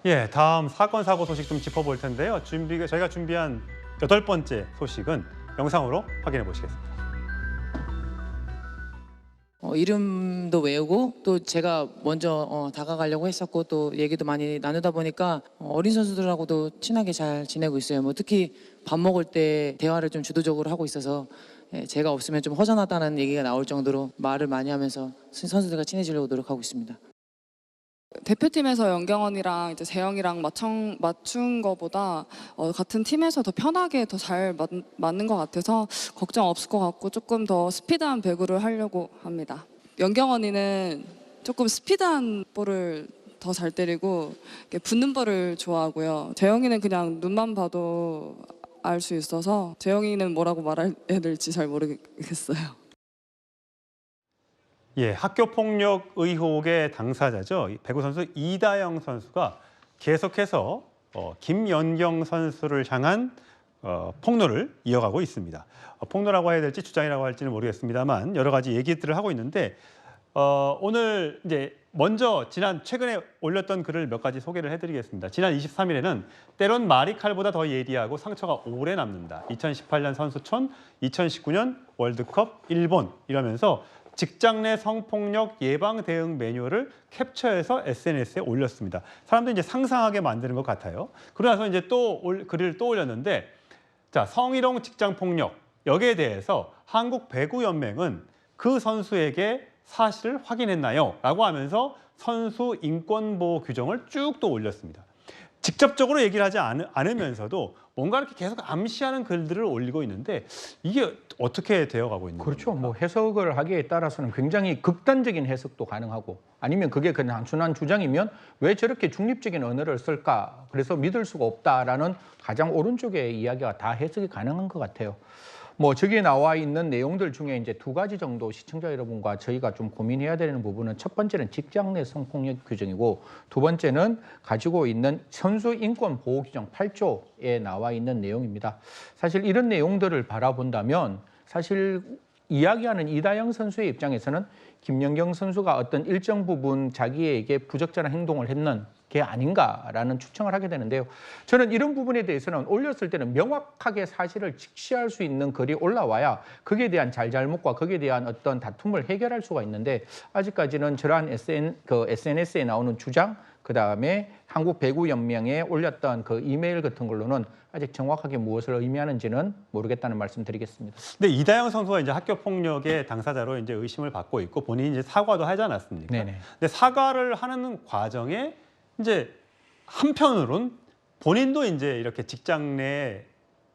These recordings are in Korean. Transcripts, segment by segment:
예, 다음 사건 사고 소식 좀 짚어볼 텐데요. 저희가 준비한 8번째 소식은 영상으로 확인해 보시겠습니다. 이름도 외우고 또 제가 먼저 다가가려고 했었고 또 얘기도 많이 나누다 보니까 어린 선수들하고도 친하게 잘 지내고 있어요. 뭐 특히 밥 먹을 때 대화를 좀 주도적으로 하고 있어서 제가 없으면 좀 허전하다는 얘기가 나올 정도로 말을 많이 하면서 선수들과 친해지려고 노력하고 있습니다. 대표팀에서 연경원이랑 이제 재영이랑 맞춘 거보다 같은 팀에서 더 편하게 더 잘 맞는 것 같아서 걱정 없을 것 같고 조금 더 스피드한 배구를 하려고 합니다. 연경원이는 조금 스피드한 볼을 더 잘 때리고 이렇게 붙는 볼을 좋아하고요. 재영이는 그냥 눈만 봐도 알 수 있어서 재영이는 뭐라고 말해야 될지 잘 모르겠어요. 예, 학교 폭력 의혹의 당사자죠. 배구 선수 이다영 선수가 계속해서 김연경 선수를 향한 폭로를 이어가고 있습니다. 폭로라고 해야 될지 주장이라고 할지는 모르겠습니다만 여러 가지 얘기들을 하고 있는데 오늘 이제 먼저 최근에 올렸던 글을 몇 가지 소개를 해드리겠습니다. 지난 23일에는 때론 말이 칼보다 더 예리하고 상처가 오래 남는다. 2018년 선수촌, 2019년 월드컵 일본 이러면서 직장 내 성폭력 예방 대응 매뉴얼을 캡처해서 SNS에 올렸습니다. 사람들이 이제 상상하게 만드는 것 같아요. 그러고 나서 이제 글을 또 올렸는데, 자, 성희롱 직장 폭력 여기에 대해서 한국 배구 연맹은 그 선수에게 사실을 확인했나요? 라고 하면서 선수 인권 보호 규정을 쭉 또 올렸습니다. 직접적으로 얘기를 하지 않으면서도 뭔가 이렇게 계속 암시하는 글들을 올리고 있는데 이게 어떻게 되어가고 있는 그렇죠. 겁니까? 뭐 해석을 하기에 따라서는 굉장히 극단적인 해석도 가능하고 아니면 그게 그냥 단순한 주장이면 왜 저렇게 중립적인 언어를 쓸까? 그래서 믿을 수가 없다라는 가장 오른쪽의 이야기가 다 해석이 가능한 것 같아요. 뭐 저기에 나와 있는 내용들 중에 이제 2가지 정도 시청자 여러분과 저희가 좀 고민해야 되는 부분은 첫 번째는 직장 내 성폭력 규정이고 두 번째는 가지고 있는 선수 인권 보호 규정 8조에 나와 있는 내용입니다. 사실 이런 내용들을 바라본다면 사실 이야기하는 이다영 선수의 입장에서는 김연경 선수가 어떤 일정 부분 자기에게 부적절한 행동을 했는 게 아닌가라는 추정을 하게 되는데요. 저는 이런 부분에 대해서는 올렸을 때는 명확하게 사실을 직시할 수 있는 글이 올라와야 거기에 대한 잘잘못과 거기에 대한 어떤 다툼을 해결할 수가 있는데 아직까지는 저러한 SNS에 나오는 주장, 그다음에 한국배구연맹에 올렸던 그 이메일 같은 걸로는 아직 정확하게 무엇을 의미하는지는 모르겠다는 말씀 드리겠습니다. 근데 이다영 선수가 이제 학교 폭력의 당사자로 이제 의심을 받고 있고 본인이 이제 사과도 하지 않았습니까? 네네. 근데 사과를 하는 과정에 이제 한편으로는 본인도 이제 이렇게 직장 내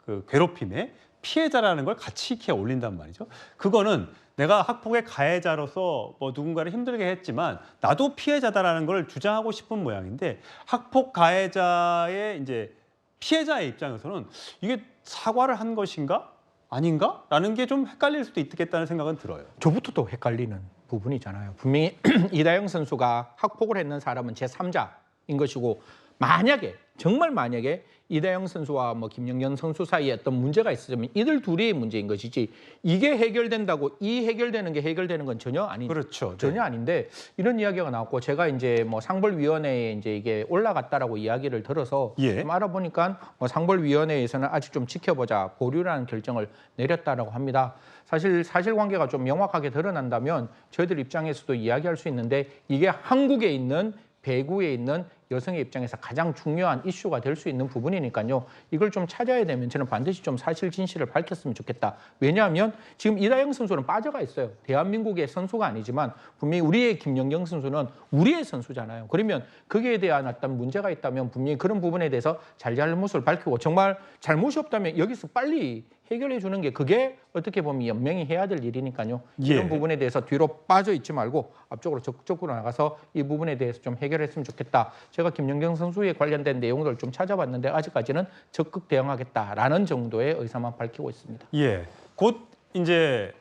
그 괴롭힘의 피해자라는 걸 같이 이렇게 올린단 말이죠. 그거는 내가 학폭의 가해자로서 뭐 누군가를 힘들게 했지만 나도 피해자다라는 걸 주장하고 싶은 모양인데 학폭 가해자의 이제 피해자의 입장에서는 이게 사과를 한 것인가? 아닌가? 라는 게 좀 헷갈릴 수도 있겠다는 생각은 들어요. 저부터도 헷갈리는 부분이잖아요. 분명히 이다영 선수가 학폭을 했는 사람은 제3자인 것이고 만약에 정말 만약에 이다영 선수와 뭐 김연경 선수 사이에 어떤 문제가 있으면 이들 둘의 문제인 것이지 이게 해결된다고 이 해결되는 게 해결되는 건 전혀 아니죠. 그렇죠. 전혀 아닌데 이런 이야기가 나왔고 제가 이제 뭐 상벌위원회에 이제 이게 올라갔다라고 이야기를 들어서 예. 좀 알아보니까 뭐 상벌위원회에서는 아직 좀 지켜보자 보류라는 결정을 내렸다라고 합니다. 사실 사실관계가 좀 명확하게 드러난다면 저희들 입장에서도 이야기할 수 있는데 이게 한국에 있는 배구에 있는 여성의 입장에서 가장 중요한 이슈가 될 수 있는 부분이니까요. 이걸 좀 찾아야 되면 저는 반드시 좀 사실 진실을 밝혔으면 좋겠다. 왜냐하면 지금 이다영 선수는 빠져가 있어요. 대한민국의 선수가 아니지만 분명히 우리의 김연경 선수는 우리의 선수잖아요. 그러면 거기에 대한 어떤 문제가 있다면 분명히 그런 부분에 대해서 잘잘못을 밝히고 정말 잘못이 없다면 여기서 빨리 해결해 주는 게 그게 어떻게 보면 연맹이 해야 될 일이니까요. 이런 예. 부분에 대해서 뒤로 빠져 있지 말고 앞쪽으로 적극적으로 나가서 이 부분에 대해서 좀 해결했으면 좋겠다. 제가 김연경 선수에 관련된 내용들을 좀 찾아봤는데 아직까지는 적극 대응하겠다라는 정도의 의사만 밝히고 있습니다. 예. 곧 이제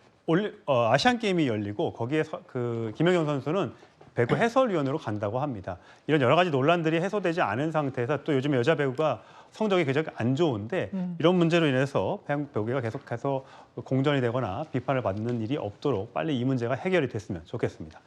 아시안 게임이 열리고 거기에 그 김연경 선수는 배구 해설위원으로 간다고 합니다. 이런 여러 가지 논란들이 해소되지 않은 상태에서 또 요즘 여자 배구가 성적이 그저께 안 좋은데 이런 문제로 인해서 배구가 계속해서 공전이 되거나 비판을 받는 일이 없도록 빨리 이 문제가 해결이 됐으면 좋겠습니다.